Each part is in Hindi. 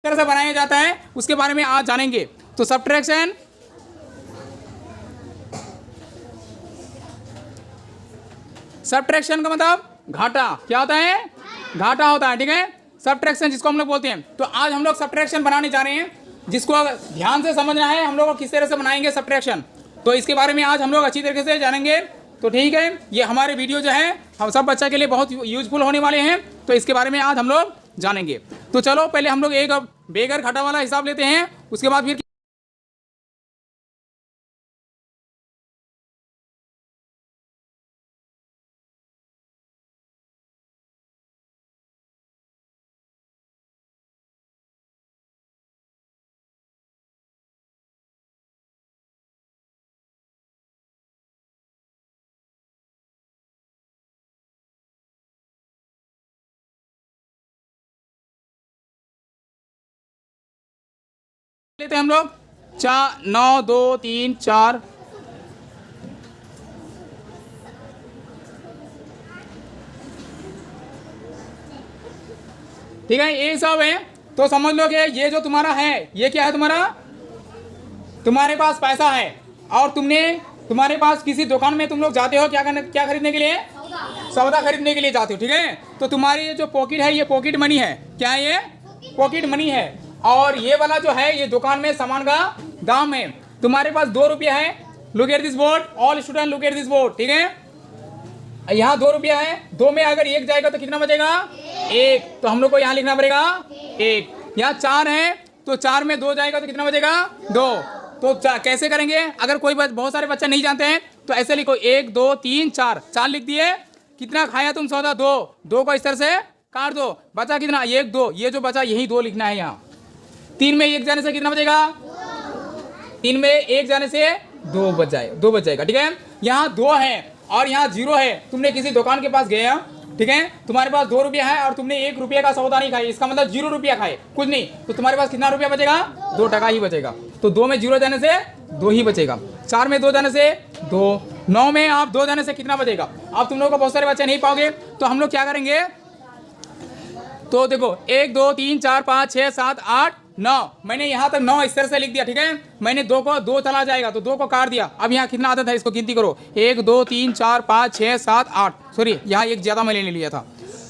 तरह से बनाया जाता है उसके बारे में आज जानेंगे। तो सब्ट्रैक्शन, सब्ट्रैक्शन का मतलब घाटा, क्या होता है? घाटा होता है, ठीक है। सब्ट्रैक्शन जिसको हम लोग बोलते हैं। तो आज हम लोग सब्ट्रैक्शन बनाने जा रहे हैं, जिसको ध्यान से समझना है हम लोग किस तरह से बनाएंगे सब्ट्रैक्शन। तो इसके बारे में आज हम लोग अच्छी तरीके से जानेंगे। तो ठीक है, ये हमारे वीडियो जो है हम सब बच्चा के लिए बहुत यूजफुल होने वाले हैं। तो इसके बारे में आज हम लोग जानेंगे। तो चलो पहले हम लोग एक बेगर घाटा वाला हिसाब लेते हैं, उसके बाद फिर लेते हैं हम लोग 4 9 2 3 4। ठीक है, ये सब है। तो समझ लो कि ये जो तुम्हारा है ये क्या है, तुम्हारे पास पैसा है और तुम्हारे पास किसी दुकान में तुम लोग जाते हो क्या खरीदने के लिए? सौदा खरीदने के लिए जाते हो, ठीक है। तो तुम्हारी ये जो पॉकेट है ये पॉकेट मनी है। क्या है ये? पॉकेट मनी है। और ये वाला जो है ये दुकान में सामान का दाम है। तुम्हारे पास 2 रुपया है। Look at this board, all student look at this board, ठीक है। यहाँ 2 रुपया है, 2 में अगर 1 जाएगा तो कितना बचेगा? 1। तो हम लोग को यहाँ लिखना पड़ेगा 1। यहाँ 4 है तो 4 में 2 जाएगा तो कितना बचेगा? 2। तो कैसे करेंगे? अगर कोई बहुत सारे बच्चे नहीं जानते हैं तो ऐसे लिखो 1 2 3 4, 4 लिख दिए। कितना खाया तुम सौदा? 2 को इस तरह से काट दो, बचा कितना? 1 2। ये जो बचा यही 2 लिखना है यहाँ। 3 में 1 जाने से कितना बचेगा? 3 में 1 जाने से 2 बच जाएगा, ठीक है। यहाँ 2 है और यहाँ 0 है। तुमने किसी दुकान के पास गए, ठीक है, तुम्हारे पास 2 रुपया है और तुमने 1 रुपये का सौदा नहीं खाया, इसका मतलब 0 रुपया खाए, कुछ नहीं। तो तुम्हारे पास कितना रुपया बचेगा? 2 टका ही बचेगा। तो 2 में 0 जाने से 2 ही बचेगा। 4 में 2 जाने से 2। 9 में आप 2 जाने से कितना बचेगा? अब तुम लोग को बहुत सारे बच्चे नहीं पाओगे तो हम लोग क्या करेंगे? तो देखो 1 2 3 4 5 6 7 8 9, मैंने यहाँ तक 9 इस तरह से लिख दिया, ठीक है। मैंने 2 को 2 चला जाएगा तो 2 को काट दिया। अब यहाँ कितना आदत है इसको गिनती करो, 1 2 3 4 5 6 7 8। सॉरी, यहाँ एक ज़्यादा मैं लेने लिया था,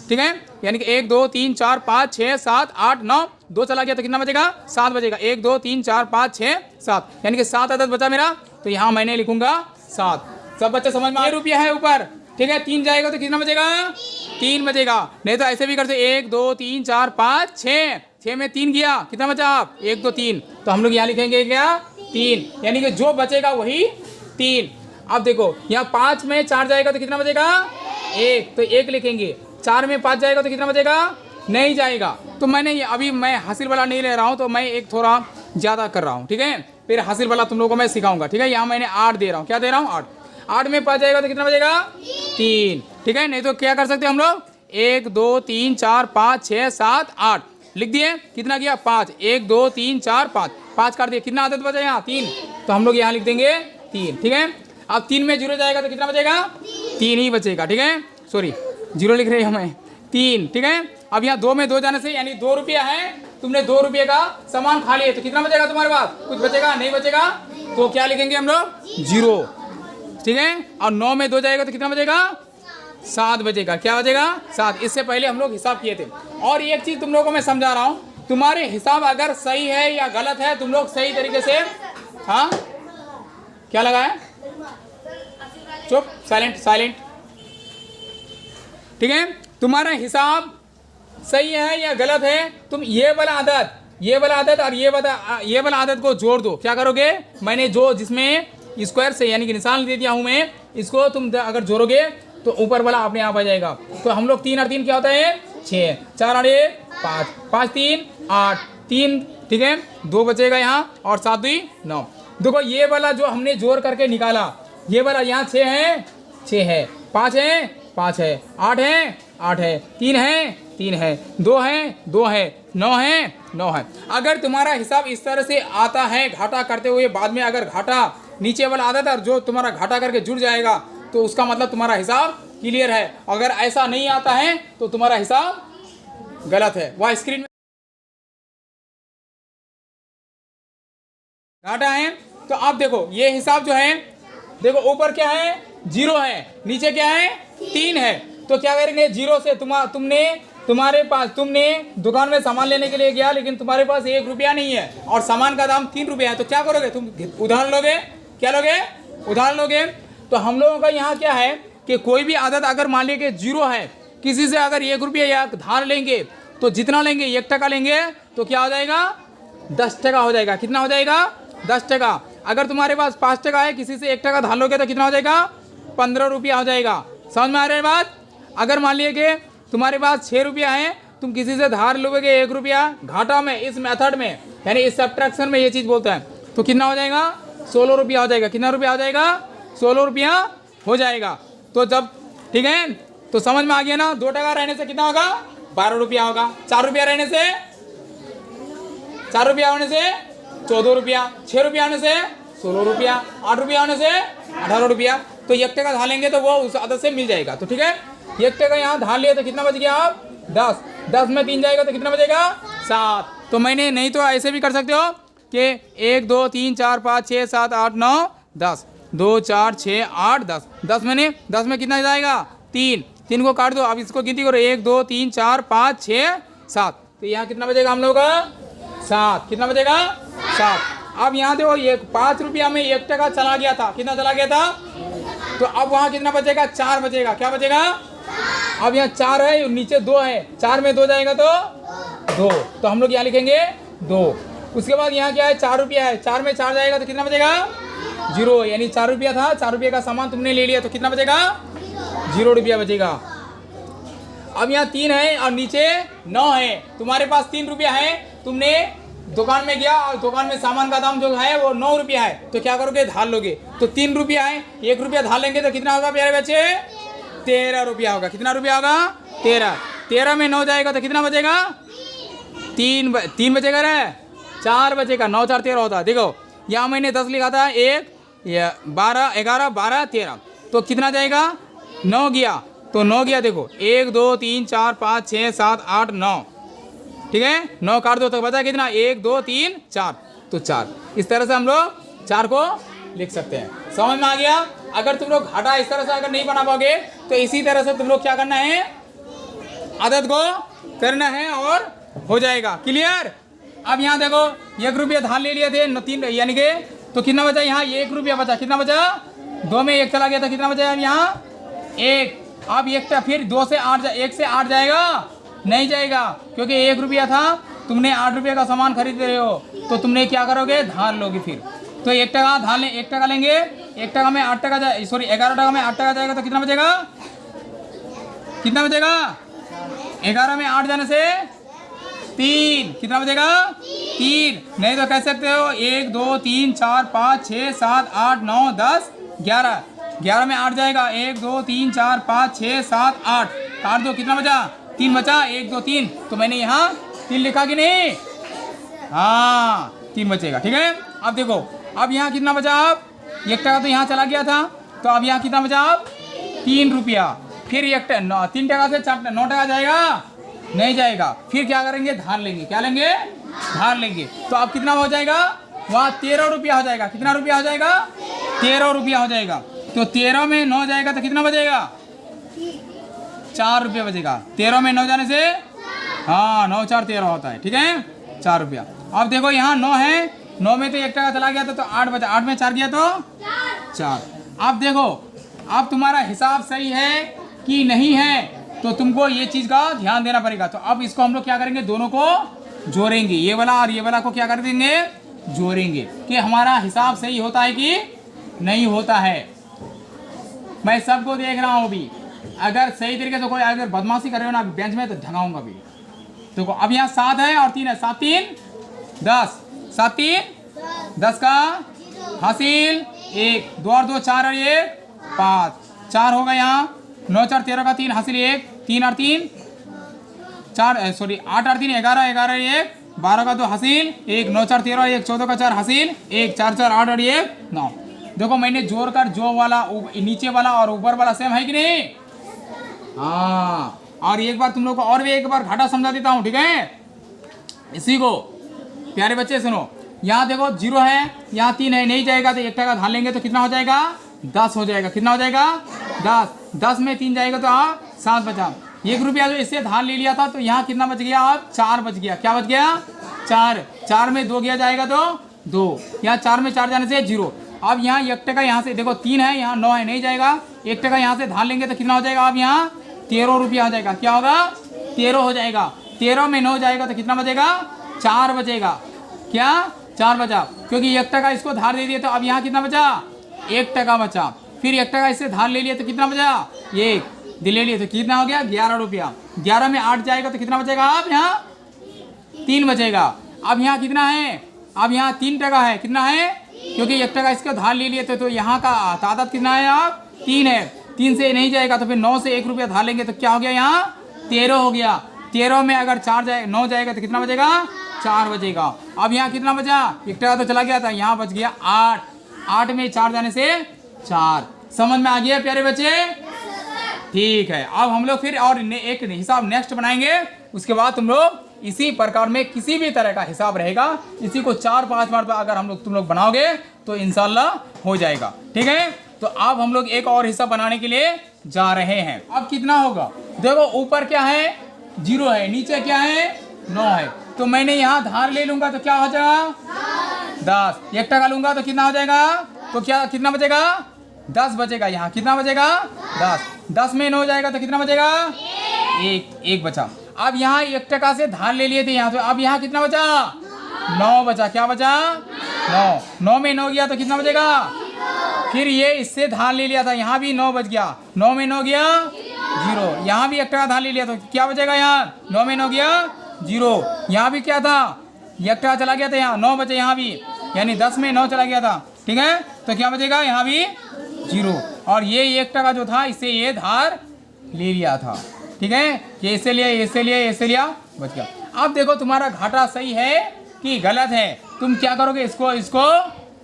ठीक है। यानी कि 1 2 3 4 5 6 7 8 9, 2 चला गया तो कितना बचेगा? 7 बचेगा। 1 2 3 4 5 6 7, यानी कि 7 आदत बचा मेरा। तो यहाँ मैंने लिखूंगा 7। सब बच्चे समझ में? 1 रुपया है ऊपर, ठीक है। 3 जाएगा तो कितना बचेगा? 3 बचेगा। नहीं तो ऐसे भी करते 1 2 3 4 5 6, 6 में 3 गया, कितना बचा? आप 1 2 3। तो हम लोग यहाँ लिखेंगे क्या? 3, यानी कि जो बचेगा वही 3। अब देखो यहाँ 5 में 4 जाएगा तो कितना बचेगा? 1, तो 1 लिखेंगे। 4 में 5 जाएगा तो कितना बचेगा? नहीं जाएगा। तो मैंने अभी मैं हासिल वाला नहीं ले रहा हूँ, तो मैं एक थोड़ा ज़्यादा कर रहा हूँ, ठीक है। फिर हासिल वाला तुम लोगों को मैं सिखाऊंगा, ठीक है। यहाँ मैंने 8 दे रहा हूँ। क्या दे रहा हूँ? 8। 8 में 5 जाएगा तो कितना बचेगा? 3, ठीक है। नहीं तो क्या कर सकते हम लोग? 1 2 3 4 5 6 7 8 लिख दिए। कितना किया? 5। 1 2 3 4 5, 5 काट दिए। कितना आदत बचा यहाँ? 3। तो हम लोग यहाँ लिख देंगे 3, ठीक है। अब 3 में 0 जाएगा तो कितना बचेगा? 3 ही बचेगा, ठीक है। सॉरी 0 लिख रहे हैं हमें, 3, ठीक है। अब यहाँ 2 में 2 जाने से, यानी 2 रुपया है, तुमने 2 रुपये का सामान खा लिए तो कितना बचेगा तुम्हारे पास? कुछ बचेगा? नहीं बचेगा। तो क्या लिखेंगे हम लोग? 0, ठीक है। और 9 में 2 जाएगा तो कितना बचेगा? 7 बचेगा। क्या बचेगा? 7। इससे पहले हम लोग हिसाब किए थे। और एक चीज़ तुम लोगों को मैं समझा रहा हूँ, तुम्हारे हिसाब अगर सही है या गलत है, तुम लोग सही तरीके से, हाँ क्या लगा है? चुप, साइलेंट, ठीक है। तुम्हारा हिसाब सही है या गलत है, तुम ये वाला आदत और ये वाला आदत को जोड़ दो। क्या करोगे? मैंने जो जिसमें स्क्वायर से यानी कि निशान दे दिया हूँ मैं, इसको तुम अगर जोड़ोगे तो ऊपर वाला अपने आप आ जाएगा। तो हम लोग 3 और 3 क्या होता है? 6, 4 और 1 5, 5 3 8, 3, ठीक है। 2 बचेगा यहाँ और 7 2 9। देखो ये वाला जो हमने जोड़ करके निकाला, ये वाला यहाँ 6 है, 6 है, 5 है, 5 है, 8 है, 8 है, 3 है, 3 है, 2 है, 2 है, 9 है, 9 है। अगर तुम्हारा हिसाब इस तरह से आता है घाटा करते हुए, बाद में अगर घाटा नीचे वाला आता था और जो तुम्हारा घाटा करके जुड़ जाएगा तो उसका मतलब तुम्हारा हिसाब क्लियर है। अगर ऐसा नहीं आता है तो तुम्हारा हिसाब गलत है। वह स्क्रीन में घाटा है। तो अब देखो ये हिसाब जो है, देखो ऊपर क्या है 0 है, नीचे क्या है 3 है। तो क्या करेंगे 0 से तुमने दुकान में सामान लेने के लिए गया, लेकिन तुम्हारे पास 1 रुपया नहीं है और सामान का दाम 3 रुपया है। तो क्या करोगे तुम, उधार लोगे। क्या लोगे, उधार लोगे। तो हम लोगों का यहाँ क्या है कि कोई भी आदत अगर मान लीजिए 0 है, किसी से अगर 1 रुपया या धार लेंगे तो जितना लेंगे 1 टका लेंगे तो क्या हो जाएगा 10 टका हो जाएगा। कितना हो जाएगा 10 टका। अगर तुम्हारे पास 5 टका है, किसी से 1 टका धार लोगे तो कितना हो जाएगा 15 रुपया हो जाएगा। समझ में आ रही है बात। अगर मान लीजिए कि तुम्हारे पास 6 रुपया है, तुम किसी से धार लोगे 1 रुपया घाटा में, इस मेथड में यानी इस सब्ट्रैक्शन में ये चीज़ बोलता है, तो कितना हो जाएगा 16 रुपया हो जाएगा। कितना रुपया हो जाएगा 16 रुपया हो जाएगा। तो जब ठीक है तो समझ में आ गया ना। 2 टका रहने से कितना होगा 12 रुपया होगा। 4 रुपया रहने से 4 रुपया होने से 14 रुपया, 6 रुपया होने से 16 रुपया, 8 रुपया होने से 18 रुपया। तो 1 टका धार लेंगे तो वो उस आदत से मिल जाएगा। तो ठीक है 1 टका यहाँ धार लिया तो कितना बच गया आप 10, 10 में 3 जाएगा तो कितना बचेगा 7। तो मैंने नहीं तो ऐसे भी कर सकते हो कि 1 2 3 4 5 6 7 8 9 10, 2 4 6 8 10, 10 मैंने 10 में कितना जाएगा 3, 3 को काट दो। अब इसको गिनती करो 1 2 3 4 5 6 7। तो यहाँ कितना बचेगा हम लोग का 7। कितना बचेगा 7। अब यहाँ देखो ये 5 रुपया में 1 टका चला गया था। कितना चला गया था। तो अब वहाँ कितना बचेगा 4 बचेगा। क्या बचेगा। अब यहाँ 4 है, नीचे 2 है, 4 में 2 जाएगा तो 2। तो हम लोग यहाँ लिखेंगे 2। उसके बाद यहाँ क्या है 4 रुपया है, 4 में 4 जाएगा तो कितना बचेगा 0। यानी 4 रुपया था, 4 रुपये का सामान तुमने ले लिया तो कितना बचेगा 0 रुपया बचेगा। अब यहाँ 3 है और नीचे 9 है। तुम्हारे पास 3 रुपया है, तुमने दुकान में गया और दुकान में सामान का दाम जो है वो 9 रुपया है। तो क्या करोगे धार लोगे। तो 3 रुपया है, 1 रुपया धार लेंगे तो कितना होगा प्यारे बच्चे 13 रुपया होगा। कितना रुपया होगा 13। 13 में 9 जाएगा तो कितना बचेगा 3 बचेगा रे 4 बचेगा। 9 4 13 होता है। देखो यहाँ मैंने 10 लिखा था, 1 12 11 12 13, तो कितना जाएगा 9 गया। तो 9 गया। देखो 1 2 3 4 5 6 7 8 9, ठीक है 9 काट दो तो बचा कितना 1 2 3 4, तो 4। इस तरह से हम लोग 4 को लिख सकते हैं। समझ में आ गया। अगर तुम लोग घाटा इस तरह से अगर नहीं बना पाओगे तो इसी तरह से तुम लोग क्या करना है आदत को करना है और हो जाएगा। क्लियर। अब यहाँ देखो 1 रुपया धार ले लिए थे 3, यानी कि तो कितना बचा यहाँ 1 रुपया बचा। कितना बचा 2 में 1 चला गया था, कितना बचा अब यहाँ 1। अब 1 फिर 2 से 8 1 से 8 जाएगा नहीं जाएगा, क्योंकि 1 रुपया था, तुमने 8 रुपये का सामान खरीद रहे हो तो तुमने क्या करोगे धार लोगे। फिर तो 1 टका धार ले 1 टका लेंगे, 1 टका में 8 टका जाए, सॉरी 11 टका में 8 टका जाएगा तो कितना बचेगा 11 में 8 जाने से 3, कितना बचेगा 3। नहीं तो कह सकते हो 1 2 3 4 5 6 7 8 9 10 11, 11 में 8 जाएगा 1 2 3 4 5 6 7 8, काट दो कितना बचा 3 बचा 1 2 3। तो मैंने यहाँ 3 लिखा कि नहीं, हाँ 3 बचेगा। ठीक है। अब देखो अब यहाँ कितना बचा आप 1 टका तो यहाँ चला गया था, तो अब यहाँ कितना बचा आप 3 रुपया। फिर 3 टका से 9 टका जाएगा नहीं जाएगा। फिर क्या करेंगे धार लेंगे। क्या लेंगे धार लेंगे। तो अब कितना हो जाएगा वहाँ 13 रुपया हो जाएगा। कितना रुपया हो जाएगा 13 रुपया हो जाएगा। तो 13 में 9 जाएगा तो कितना बचेगा 4 रुपया बचेगा। 13 में 9 जाने से हाँ 9 4 13 होता है। ठीक है 4 रुपया। अब देखो यहाँ 9 है, 9 में तो 1 टका चला गया था तो 8 बचा, 8 में 4 गया तो 4। अब देखो अब तुम्हारा हिसाब सही है कि नहीं है, तो तुमको ये चीज़ का ध्यान देना पड़ेगा। तो अब इसको हम लोग क्या करेंगे दोनों को जोड़ेंगे, ये वाला और ये वाला को क्या कर देंगे जोड़ेंगे कि हमारा हिसाब सही होता है कि नहीं होता है। मैं सबको देख रहा हूँ अभी, अगर सही तरीके से कोई अगर बदमाशी कर रहे हो ना बेंच में तो ढगाऊंगा अभी। देखो अब यहाँ 7 है और 3 है, 7 3 10, 7 3 10 का हासिल 1, 2 और 2 4 और 1 5, 4 होगा यहाँ 9 4 13 का 3 हासिल 1, 3 और 3 4 सॉरी 8 और 3 11, 11 और 1 12 का 2 हासिल 1, 9 4 13 और 1 14 का 4 हासिल 1, 4 4 8 और 1 9। देखो मैंने जोड़कर जो वाला नीचे वाला और ऊपर वाला सेम है कि नहीं। हाँ और एक बार तुम लोग को और भी एक बार घाटा समझा देता हूँ। ठीक है इसी को प्यारे बच्चे सुनो, यहाँ देखो 0 है, यहाँ 3 है, नहीं जाएगा तो 1 टका धार लेंगे तो कितना हो जाएगा 10 हो जाएगा। कितना हो जाएगा 10। 10 में 3 जाएगा तो आप 7 बचा। 1 रुपया जो इससे धार ले लिया था तो यहाँ कितना बच गया आप 4 बच गया। क्या बच गया 4। 4 में 2 गया जाएगा तो 2, यहाँ 4 में 4 जाने से 0। अब यहाँ 1 टका यहाँ से देखो 3 है, यहाँ 9 है, नहीं जाएगा। 1 टका यहाँ से धार लेंगे तो कितना हो जाएगा अब यहाँ 13 रुपया हो जाएगा। क्या होगा 13 हो जाएगा। 13 में 9 जाएगा तो कितना बचेगा 4 बचेगा। क्या 4 बचा, क्योंकि 1 टका इसको धार दे दिया तो अब यहाँ कितना बचा 1 टका बचा। फिर 1 टका इससे धार ले लिया तो कितना बचा 1 ले लिया तो कितना हो गया 11 रुपया। 11 में 8 जाएगा तो कितना बचेगा अब यहाँ 3 बचेगा। अब यहाँ कितना है, अब यहाँ 3 टका है। कितना है, क्योंकि 1 टका इसको धार ले लिए तो यहाँ का तादाद कितना है आप 3 है। 3 से नहीं जाएगा तो फिर 9 से 1 रुपया धार लेंगे तो क्या हो गया यहाँ 13 हो गया। 13 में अगर 9 जाएगा तो कितना बचेगा 4 बचेगा। अब यहाँ कितना बचा 1 टका तो चला गया था, यहाँ बच गया 8। 8 में 4 जाने से 4। समझ में आ गया प्यारे बच्चे। ठीक है, अब हम लोग फिर और एक हिसाब नेक्स्ट बनाएंगे। उसके बाद तुम लोग इसी प्रकार में किसी भी तरह का हिसाब रहेगा, इसी को 4-5 बार अगर तुम लोग बनाओगे तो इंशाल्लाह हो जाएगा। ठीक है, तो अब हम लोग एक और हिसाब बनाने के लिए जा रहे हैं। अब कितना होगा देखो, ऊपर क्या है 0 है, नीचे क्या है 9 है। तो मैंने यहाँ धार ले लूंगा तो क्या हो जाएगा 10। 1 टका लूंगा तो कितना हो जाएगा, तो क्या कितना बचेगा 10 बचेगा। यहाँ कितना बचेगा 10। 10 में 9 जाएगा तो कितना बचेगा 1 बचा। अब यहाँ 1 टका से धार ले लिए थे यहाँ, तो अब यहाँ कितना बचा 9 बचा। क्या बचा 9। 9 में 9 गया तो कितना बचेगा, फिर ये इससे धार ले लिया था, यहाँ भी 9 बच गया। 9 में 9 गया 0। यहाँ भी 1 टका धार ले लिया तो क्या बचेगा, यहाँ 9 में 9 गया 0। यहाँ भी क्या था 1 टका चला गया था, यहाँ 9 बचे यहाँ भी, यानी 10 में 9 चला गया था। ठीक है, तो क्या बचेगा यहाँ भी 0। और ये 1 टका जो था इससे ये धार ले लिया था। ठीक है, ये इससे लिया, इससे लिया, इससे लिया, बच गया। अब देखो तुम्हारा घाटा सही है कि गलत है। तुम क्या करोगे, इसको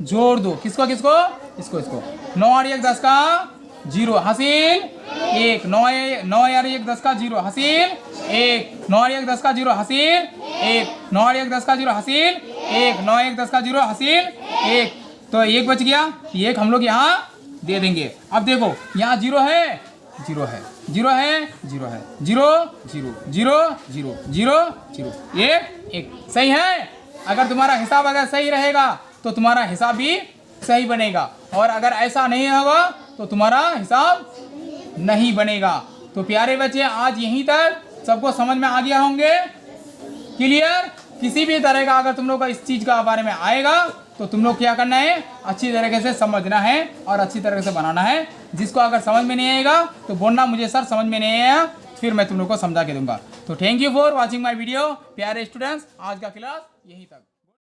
जोड़ दो। किसको किसको, इसको 9 और 1 10 का 0 हासिल 1। 9 और 1 10 का 0 हासिल 1। 9 और 1 10 का 0 हासिल 1। 9 और 1 10 का 0 हासिल 1। 9 1 10 का 0 हासिल 1। तो 1 बच गया, 1 हम लोग यहाँ दे देंगे। अब देखो यहाँ 0 है, 0 है, 0 है, 0 है, 0 0 0 0 0 0 1 सही है। अगर तुम्हारा हिसाब अगर सही रहेगा तो तुम्हारा हिसाब भी सही बनेगा, और अगर ऐसा नहीं होगा तो तुम्हारा हिसाब नहीं बनेगा। तो प्यारे बच्चे आज यहीं तक सबको समझ में आ गया होंगे, क्लियर। किसी भी तरह का अगर तुम लोग का इस चीज़ का बारे में आएगा तो तुम लोग क्या करना है, अच्छी तरीके से समझना है और अच्छी तरीके से बनाना है। जिसको अगर समझ में नहीं आएगा तो बोलना मुझे सर समझ में नहीं आया, फिर मैं तुम लोग को समझा के दूंगा। तो thank you for watching my video प्यारे स्टूडेंट्स। आज का क्लास यहीं तक।